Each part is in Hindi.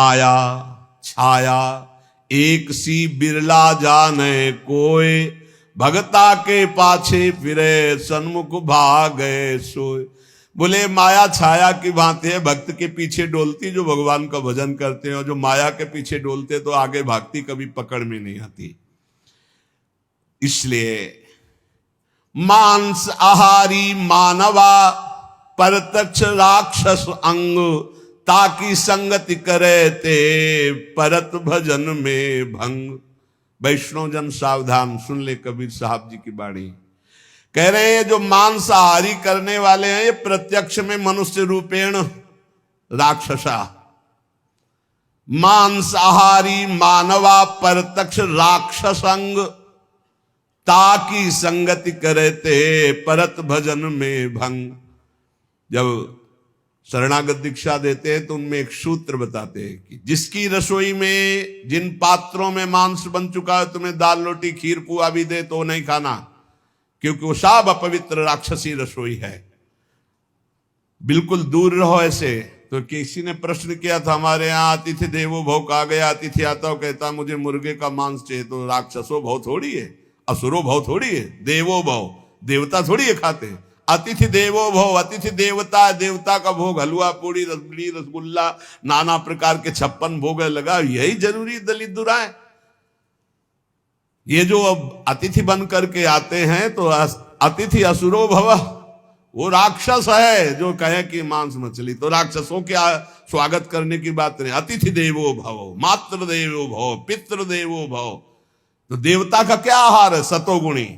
आया छाया एक सी बिरला जाने कोय, भगता के पाछे फिरे सन्मुख भागे सोए। बोले माया छाया की भांति है, भक्त के पीछे डोलती जो भगवान का भजन करते हैं, और जो माया के पीछे डोलते तो आगे भागती कभी पकड़ में नहीं आती। इसलिए मांस आहारी मानवा परतक्ष राक्षस अंग, ताकि संगति करे ते परत भजन में भंग। वैष्णव जन सावधान सुन ले कबीर साहब जी की बाणी। कह रहे हैं जो मांसाहारी करने वाले हैं ये प्रत्यक्ष में मनुष्य रूपेण राक्षसा। मांसाहारी मानवा परतक्ष राक्षसंग, ताकि संगति करते परत भजन में भंग। जब शरणागत दीक्षा देते हैं तो उनमें एक सूत्र बताते हैं कि जिसकी रसोई में जिन पात्रों में मांस बन चुका है, तुम्हें दाल रोटी खीर पुआ भी दे तो नहीं खाना, क्योंकि वो सब अपवित्र राक्षसी रसोई है। बिल्कुल दूर रहो ऐसे। तो किसी ने प्रश्न किया था हमारे यहाँ, अतिथि देवो भव कहा गया। अतिथि आता हो कहता मुझे मुर्गे का मांस चाहिए, तो राक्षसो भव थोड़ी है, असुरो भव थोड़ी है, देवो भव देवता थोड़ी है खाते। अतिथि देवो भव, अतिथि देवता, देवता का भोग हलवा पूड़ी रसगुल्ली रसगुल्ला नाना प्रकार के 56 भोग लगा, यही जरूरी दलित दुराए। ये जो अब अतिथि बन करके आते हैं तो अतिथि असुरो भव, वो राक्षस है जो कहे कि मांस मछली। तो राक्षसों के स्वागत करने की बात नहीं। अतिथि देवो भव, मातृ देवो भव, पितृ देवो भव। तो देवता का क्या आहार है? सतोगुणी।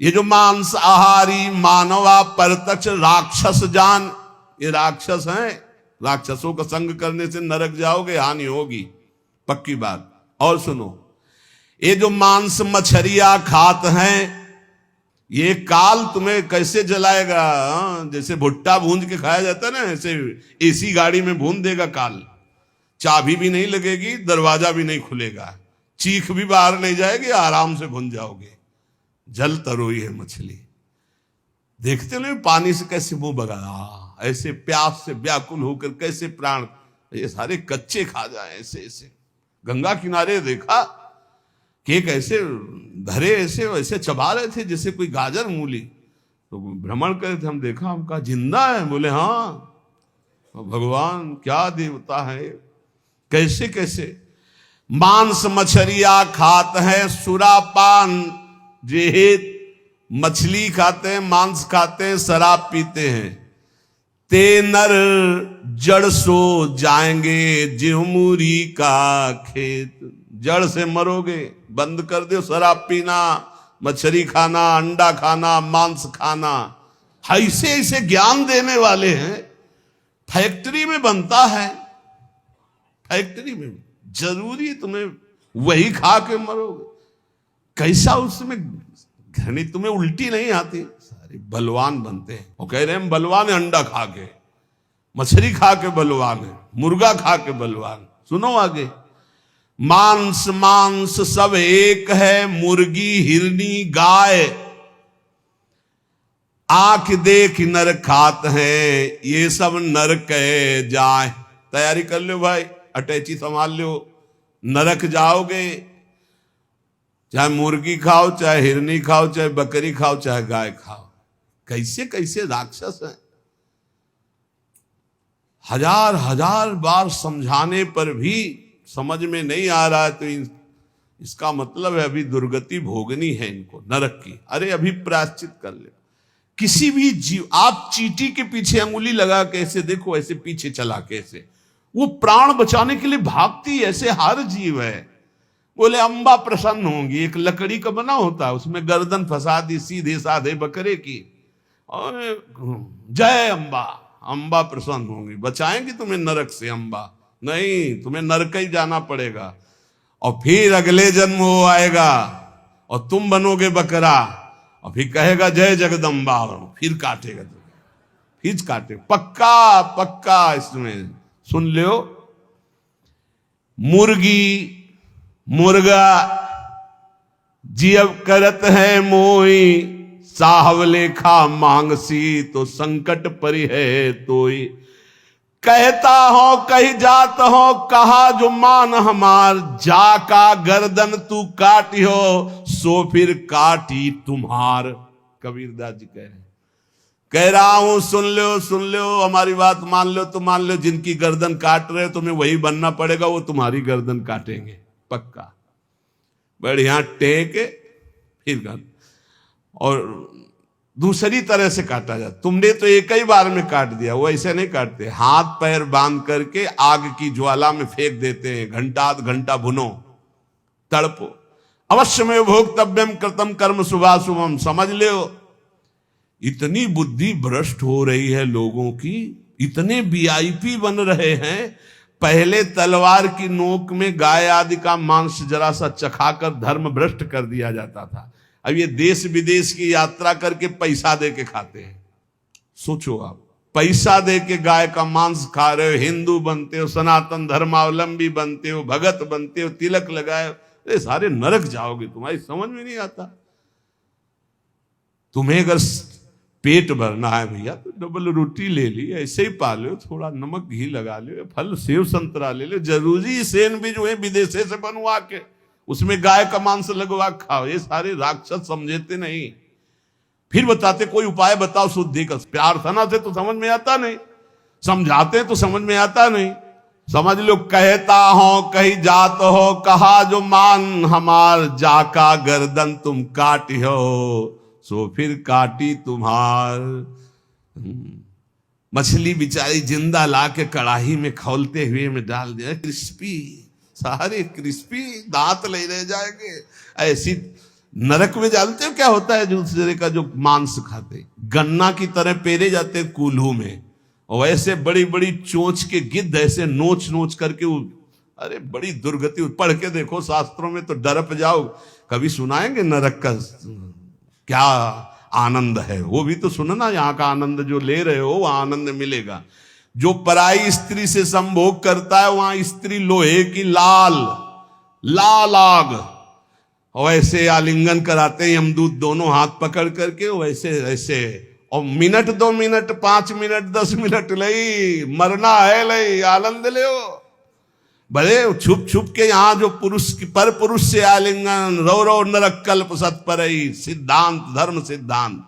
ये जो मांस आहारी मानवा परतक्ष राक्षस जान, ये राक्षस हैं। राक्षसों का संग करने से नरक जाओगे, हानि होगी, पक्की बात। और सुनो, ये जो मांस मछरिया खात हैं, ये काल तुम्हें कैसे जलाएगा? जैसे भुट्टा भूंज के खाया जाता है ना, ऐसे एसी गाड़ी में भून देगा काल। चाबी भी नहीं लगेगी, दरवाजा भी नहीं खुलेगा, चीख भी बाहर नहीं जाएगी, आराम से भून जाओगे। जल तरोई है मछली। देखते नहीं पानी से कैसे मुंह बगा, ऐसे प्यास से व्याकुल होकर कैसे प्राण, ये सारे कच्चे खा जाए ऐसे ऐसे। गंगा किनारे देखा कि कैसे धरे ऐसे वैसे चबा रहे थे जैसे कोई गाजर मूली। तो भ्रमण करे थे, हम देखा, हम कहा जिंदा है? बोले हाँ, भगवान क्या देवता है। कैसे कैसे मांस मछरिया खात है, सुरापान जेहित, मछली खाते हैं, मांस खाते हैं, शराब पीते हैं। ते नर जड़ सो जाएंगे जिहमुरी का खेत। जड़ से मरोगे, बंद कर दो शराब पीना, मछली खाना, अंडा खाना, मांस खाना। ऐसे ऐसे ज्ञान देने वाले हैं। फैक्ट्री में बनता है, फैक्ट्री में जरूरी तुम्हें वही खा के मरोगे। कैसा उसमें घनी, तुम्हें उल्टी नहीं आती? सारे बलवान बनते हैं। वो कह रहे हैं हम बलवान है, अंडा खा के, मछली खा के बलवान है, मुर्गा खा के बलवान। सुनो आगे, मांस मांस सब एक है, मुर्गी हिरनी गाय, आंख देख नर खात है, ये सब नर कहे जाए। तैयारी कर लो भाई, अटैची संभाल लो, नरक जाओगे। चाहे मुर्गी खाओ, चाहे हिरनी खाओ, चाहे बकरी खाओ, चाहे गाय खाओ। कैसे कैसे राक्षस हैं। हजार हजार बार समझाने पर भी समझ में नहीं आ रहा है, तो इसका मतलब है अभी दुर्गति भोगनी है इनको, नरक की। अरे अभी प्रायश्चित कर ले। किसी भी जीव, आप चींटी के पीछे अंगुली लगा के ऐसे देखो, ऐसे पीछे चला के ऐसे, वो प्राण बचाने के लिए भागती, ऐसे हर जीव है। बोले अम्बा प्रसन्न होंगी। एक लकड़ी का बना होता है, उसमें गर्दन फंसा दी सीधे साधे बकरे की, और जय अम्बा, अम्बा प्रसन्न होंगी, बचाएंगी तुम्हें नरक से अम्बा। नहीं, तुम्हें नरक ही जाना पड़ेगा। और फिर अगले जन्म वो आएगा और तुम बनोगे बकरा, और फिर कहेगा जय जगदम्बा, फिर काटेगा तुम्हें, फिर काटे। पक्का पक्का इसमें सुन लो। मुर्गी मुर्गा जियब करत है मोई, साहब लेखा मांगसी तो संकट परि है तोई। कहता हो कही जात हो, कहा जो मान हमार, जाका गर्दन तू काटी हो, सो फिर काटी तुम्हार। कबीरदास जी कह रहा हूं सुन लो हमारी बात मान लो तो मान लो, जिनकी गर्दन काट रहे तुम्हें वही बनना पड़ेगा, वो तुम्हारी गर्दन काटेंगे पक्का। बढ़िया टेक फिर कर, और दूसरी तरह से काटा जाता। तुमने तो एक ही बार में काट दिया, वो ऐसे नहीं काटते, हाथ पैर बांध करके आग की ज्वाला में फेंक देते हैं, घंटा आध घंटा भुनो तड़पो। अवश्य में भोक्तव्यम कृतम कर्म शुभाशुभम। समझ लो इतनी बुद्धि भ्रष्ट हो रही है लोगों की, इतने वीआईपी बन रहे हैं। पहले तलवार की नोक में गाय आदि का मांस जरा सा चखाकर धर्म भ्रष्ट कर दिया जाता था। अब ये देश विदेश की यात्रा करके पैसा दे के खाते हैं। सोचो आप, पैसा दे के गाय का मांस खा रहे हो, हिंदू बनते हो, सनातन धर्मावलंबी बनते हो, भगत बनते हो, तिलक लगाए, अरे सारे नरक जाओगे, तुम्हारी समझ में नहीं आता। तुम्हें अगर पेट भरना है भैया तो डबल रोटी ले ली, ऐसे ही पा लो, थोड़ा नमक घी लगा लो, फल सेव संतरा ले लो, जरूरी सेन भी जो है विदेशे से बनवा के उसमें गाय का मांस लगवा खाओ। ये सारे राक्षस समझते नहीं। फिर बताते कोई उपाय बताओ शुद्धि का। प्रार्थना से तो समझ में आता नहीं, समझाते तो समझ में आता नहीं। समझ लो कहता हो कही जात हो, कहा जो मान हमार, जाका गर्दन तुम काटी हो, सो फिर काटी तुम्हार। मछली बेचारी जिंदा ला के कड़ाही में खौलते हुए में डाल दिया, क्रिस्पी, सारे क्रिस्पी, दांत ले रह जाएंगे। ऐसी नरक में जानते हो क्या होता है दूसरे का जो मांस खाते, गन्ना की तरह पेरे जाते हैं कूल्हू में, और ऐसे बड़ी बड़ी चोंच के गिद्ध ऐसे नोच नोच करके, अरे बड़ी दुर्गति। पढ़ के देखो शास्त्रों में तो डरप जाओ। कभी सुनाएंगे नरक का क्या आनंद है, वो भी तो सुनना। यहाँ का आनंद जो ले रहे हो वहां आनंद मिलेगा। जो पराई स्त्री से संभोग करता है वहां स्त्री लोहे की लाल आग, और ऐसे आलिंगन कराते हैं यमदूत दोनों हाथ पकड़ करके, वैसे ऐसे, और मिनट 2 मिनट 5 मिनट 10 मिनट लई मरना है, लई आनंद ले। भले छुप छुप के यहाँ जो पुरुष पर पुरुष से आलिंगन, रौ नरक कल्प सत्परई, सिद्धांत धर्म सिद्धांत।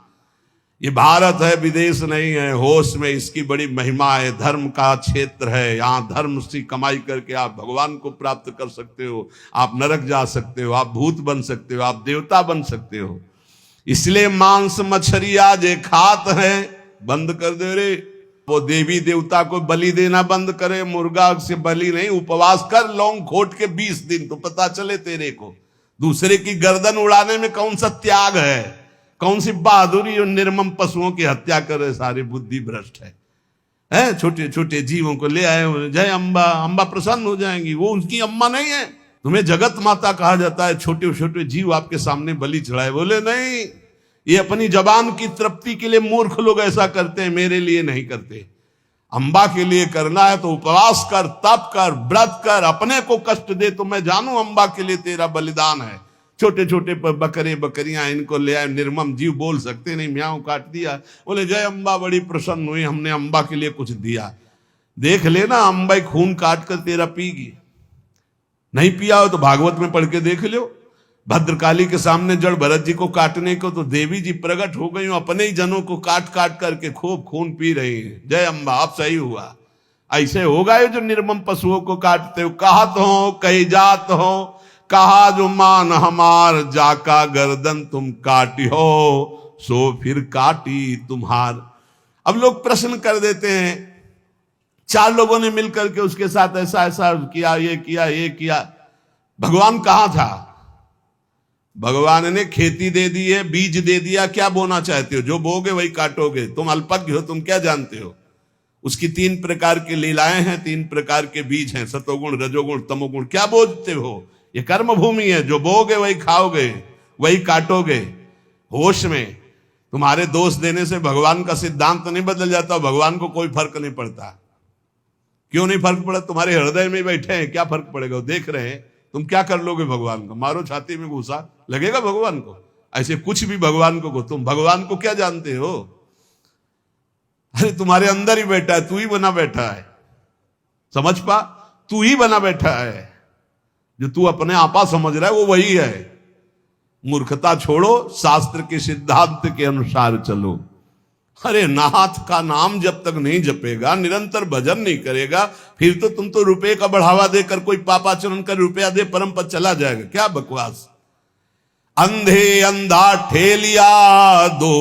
ये भारत है, विदेश नहीं है। होश में इसकी बड़ी महिमा है। धर्म का क्षेत्र है, यहाँ धर्म से कमाई करके आप भगवान को प्राप्त कर सकते हो, आप नरक जा सकते हो, आप भूत बन सकते हो, आप देवता बन सकते हो। इसलिए मांस मछलियां जे खात है बंद कर दे रे। वो देवी देवता को बलि देना बंद करे, मुर्गा से बलि नहीं, उपवास कर लौंग खोट के 20 दिन, तो पता चले तेरे को दूसरे की गर्दन उड़ाने में कौन सा त्याग है, कौन सी बहादुरी। और निर्मम पशुओं की हत्या कर रहे, सारे बुद्धि भ्रष्ट है। छोटे छोटे जीवों को ले आए, जय अम्बा, अम्बा प्रसन्न हो जाएंगी। वो उनकी अम्मा नहीं है, तुम्हें जगत माता कहा जाता है। छोटे छोटे जीव आपके सामने बलि चढ़ाए, बोले नहीं, ये अपनी जबान की तृप्ति के लिए मूर्ख लोग ऐसा करते हैं, मेरे लिए नहीं करते। अम्बा के लिए करना है तो उपवास कर, तप कर, व्रत कर, अपने को कष्ट दे तो मैं जानू अम्बा के लिए तेरा बलिदान है। छोटे छोटे बकरे बकरियां इनको ले आए, निर्मम जीव बोल सकते नहीं, म्याऊं काट दिया, बोले जय अम्बा बड़ी प्रसन्न हुई, हमने अम्बा के लिए कुछ दिया। देख लेना अम्बा खून काट कर तेरा पीगी। नहीं पिया हो तो भागवत में पढ़ के देख लो। भद्रकाली के सामने जड़ भरत जी को काटने को तो देवी जी प्रकट हो गई, अपने ही जनों को काट काट करके खूब खून पी रही है। जय अम्बा, अब सही हुआ। ऐसे होगा ये जो निर्मम पशुओं को काटते हो। कहत हो कही जात हो, कहा जो मान हमार, जाका गर्दन तुम काटी हो, सो फिर काटी तुम्हार। अब लोग प्रश्न कर देते हैं, 4 लोगों ने मिलकर के उसके साथ ऐसा ऐसा किया, ये किया, ये किया, भगवान कहां था? भगवान ने खेती दे दी है, बीज दे दिया, क्या बोना चाहते हो? जो बोगे वही काटोगे। तुम अल्पज्ञ हो, तुम क्या जानते हो? उसकी 3 प्रकार की लीलाएं हैं, 3 प्रकार के बीज हैं, सतोगुण रजोगुण तमोगुण। क्या बोझते हो? ये कर्म भूमि है, जो बोगे वही खाओगे, वही काटोगे। होश में तुम्हारे दोष देने से भगवान का सिद्धांत नहीं बदल जाता, भगवान को कोई फर्क नहीं पड़ता। क्यों नहीं फर्क पड़ा? तुम्हारे हृदय में बैठे हैं, क्या फर्क पड़ेगा? देख रहे हैं, तुम क्या कर लोगे भगवान को? मारो छाती में घुसा, लगेगा भगवान को? ऐसे कुछ भी भगवान को तुम भगवान को क्या जानते हो? अरे तुम्हारे अंदर ही बैठा है, तू ही बना बैठा है। समझ पा, तू ही बना बैठा है, जो तू अपने आपा समझ रहा है वो वही है। मूर्खता छोड़ो, शास्त्र के सिद्धांत के अनुसार चलो। अरे नाथ का नाम जब तक नहीं जपेगा, निरंतर भजन नहीं करेगा, फिर तो तुम तो रुपए का बढ़ावा देकर कोई पापाचरण कर रुपया दे परम पद चला जाएगा। क्या बकवास। अंधे अंधा ठेलिया दो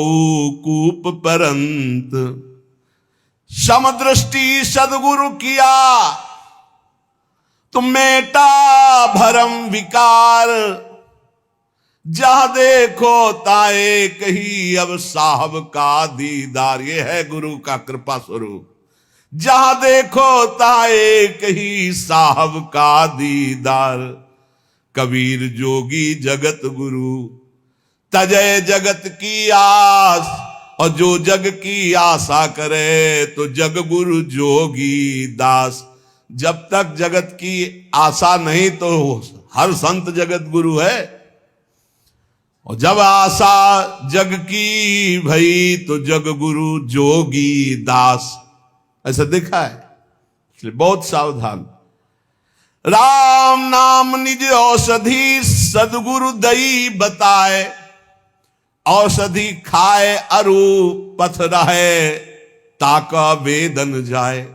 कूप परंत, समदृष्टि सदगुरु किया तुम मेटा भरम विकार। जहां देखो ताए कही अब साहब का दीदार। ये है गुरु का कृपा स्वरूप। जहां देखो ताए कही साहब का दीदार। कबीर जोगी जगत गुरु तजय जगत की आस। और जो जग की आशा करे तो जग गुरु जोगी दास। जब तक जगत की आशा नहीं तो हर संत जगत गुरु है, और जब आशा जग की भई तो जग गुरु जोगी दास। ऐसा देखा है, इसलिए बहुत सावधान। राम नाम निज औषधि सदगुरु दई बताए। औषधि खाए अरु पथ रहे ताका वेदन जाए।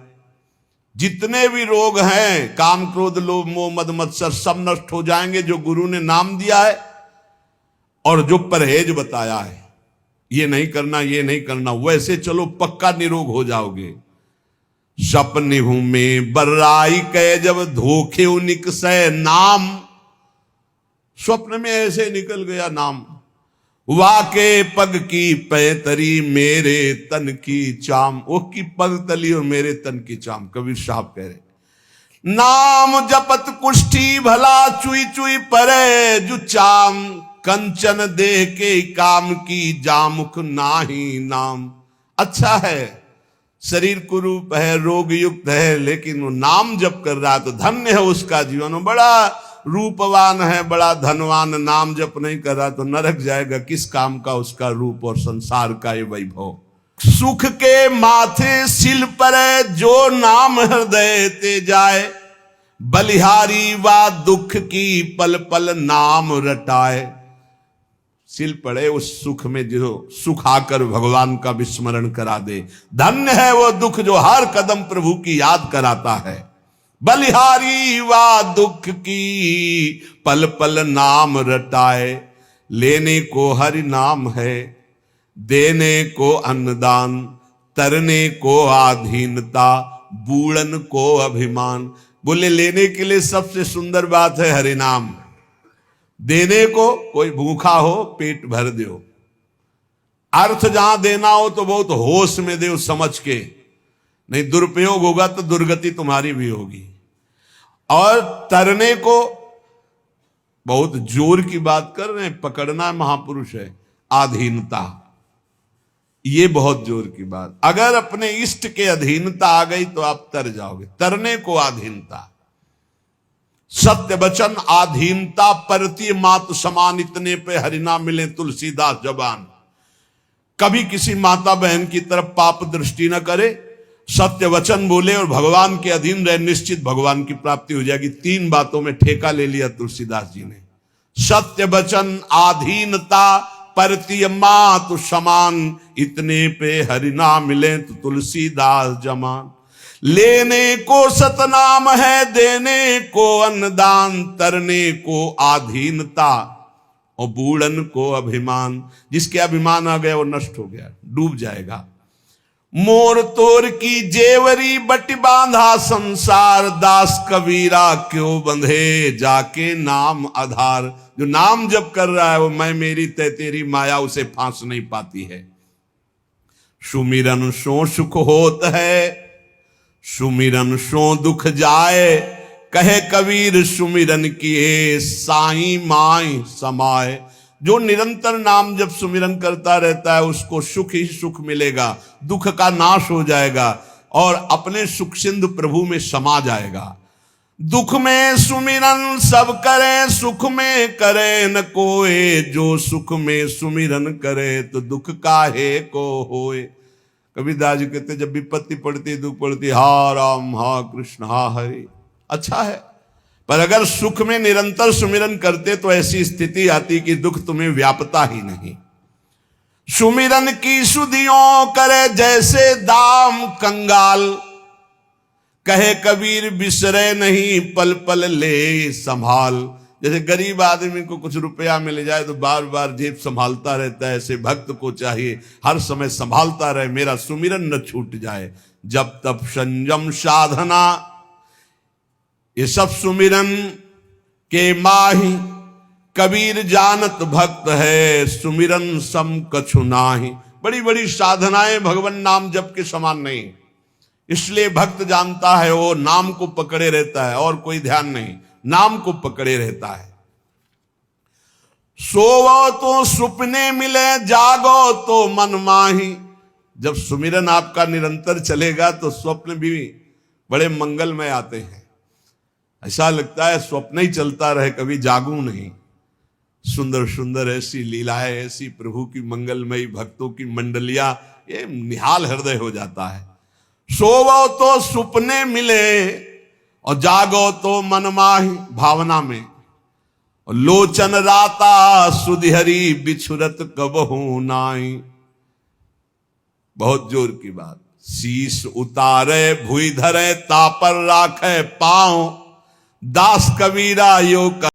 जितने भी रोग हैं, काम क्रोध लोभ मोह मद मत्सर, सब नष्ट हो जाएंगे जो गुरु ने नाम दिया है और जो परहेज बताया है। ये नहीं करना, ये नहीं करना, वैसे चलो पक्का निरोग हो जाओगे। सपने में बर्राई के जब धोखे निकसे नाम। स्वप्न में ऐसे निकल गया नाम। वाके पग की पैतरी मेरे तन की चाम। वो की पग तली और मेरे तन की चाम। कबीर साहब कह रहे, नाम जपत कुष्ठी भला चुई चुई परे जु चाम। कंचन दे के काम की जामुख नाही नाम। अच्छा है, शरीर कुरूप है, रोग युक्त है, लेकिन वो नाम जप कर रहा है तो धन्य है उसका जीवन। बड़ा रूपवान है, बड़ा धनवान, नाम जप नहीं कर रहा तो नरक जाएगा। किस काम का उसका रूप और संसार का ये वैभव। सुख के माथे सिल पर जो नाम हृदय ते जाए। बलिहारी वा दुख की पल पल नाम रटाए। सिल पड़े उस सुख में जो सुख आकर भगवान का विस्मरण करा दे। धन्य है वो दुख जो हर कदम प्रभु की याद कराता है। बलिहारी वा दुख की पल पल नाम रटाए। लेने को हरि नाम है, देने को अन्नदान। तरने को आधीनता, बूढ़न को अभिमान। बोले लेने के लिए सबसे सुंदर बात है हरि नाम। देने को कोई भूखा हो पेट भर दो। अर्थ जहां देना हो तो बहुत होश में दो, समझ के, नहीं दुरुपयोग होगा तो दुर्गति तुम्हारी भी होगी। और तरने को बहुत जोर की बात कर रहे हैं, पकड़ना महापुरुष है। अधीनता, ये बहुत जोर की बात। अगर अपने इष्ट के अधीनता आ गई तो आप तर जाओगे। तरने को अधीनता। सत्य वचन आधीनता परती मात समान। इतने पे हरिना मिले तुलसीदास जबान। कभी किसी माता बहन की तरफ पाप दृष्टि न करे, सत्य वचन बोले और भगवान के अधीन रहे, निश्चित भगवान की प्राप्ति हो जाएगी। 3 बातों में ठेका ले लिया तुलसीदास जी ने। सत्य वचन आधीनता परती मात समान। इतने पे हरिना मिले तो तुलसीदास जमान। लेने को सतनाम है, देने को अन्नदान। तरने को आधीनता और बूढ़न को अभिमान। जिसके अभिमान आ गया वो नष्ट हो गया, डूब जाएगा। मोर तोर की जेवरी बट बांधा संसार। दास कबीरा क्यों बंधे जाके नाम आधार। जो नाम जप कर रहा है वो मैं मेरी तय तेरी माया उसे फांस नहीं पाती है। सुमिरन सो सुख होत है, सुमिरन सो दुख जाए। कहे कबीर सुमिरन किए साई माई समाए। जो निरंतर नाम जब सुमिरन करता रहता है उसको सुख ही सुख मिलेगा, दुख का नाश हो जाएगा और अपने सुख सिंधु प्रभु में समा जाएगा। दुख में सुमिरन सब करे, सुख में करे न कोई। जो सुख में सुमिरन करे तो दुख काहे को होए। कबीरदास जी कहते जब विपत्ति पड़ती, दुख पड़ती, हा राम हा कृष्ण हा हरि, अच्छा है। पर अगर सुख में निरंतर सुमिरन करते तो ऐसी स्थिति आती कि दुख तुम्हें व्यापता ही नहीं। सुमिरन की सुधियों करे जैसे दाम कंगाल, कहे कबीर बिसरे नहीं पल पल ले संभाल। जैसे गरीब आदमी को कुछ रुपया मिल जाए तो बार बार जेब संभालता रहता है, ऐसे भक्त को चाहिए हर समय संभालता रहे, मेरा सुमिरन न छूट जाए। जब तब संयम साधना ये सब सुमिरन के माही, कबीर जानत भक्त है सुमिरन सम कछु नाही। बड़ी बड़ी साधनाएं भगवान नाम जप के समान नहीं, इसलिए भक्त जानता है वो नाम को पकड़े रहता है और कोई ध्यान नहीं, नाम को पकड़े रहता है। सोवो तो सुपने मिले, जागो तो मन माही। जब सुमिरन आपका निरंतर चलेगा तो स्वप्न भी बड़े मंगलमय आते हैं। ऐसा लगता है स्वप्न ही चलता रहे, कभी जागूं नहीं। सुंदर सुंदर ऐसी लीलाएं, ऐसी प्रभु की मंगलमयी भक्तों की मंडलियां, ये निहाल हृदय हो जाता है। सोवो तो सुपने मिले और जागो तो मन माही, भावना में। और लोचन राता सुधिहरी बिछुरत कबहू नाई। बहुत जोर की बात। शीश उतारे भुई धरे तापर राखे पांव, दास कबीरा यो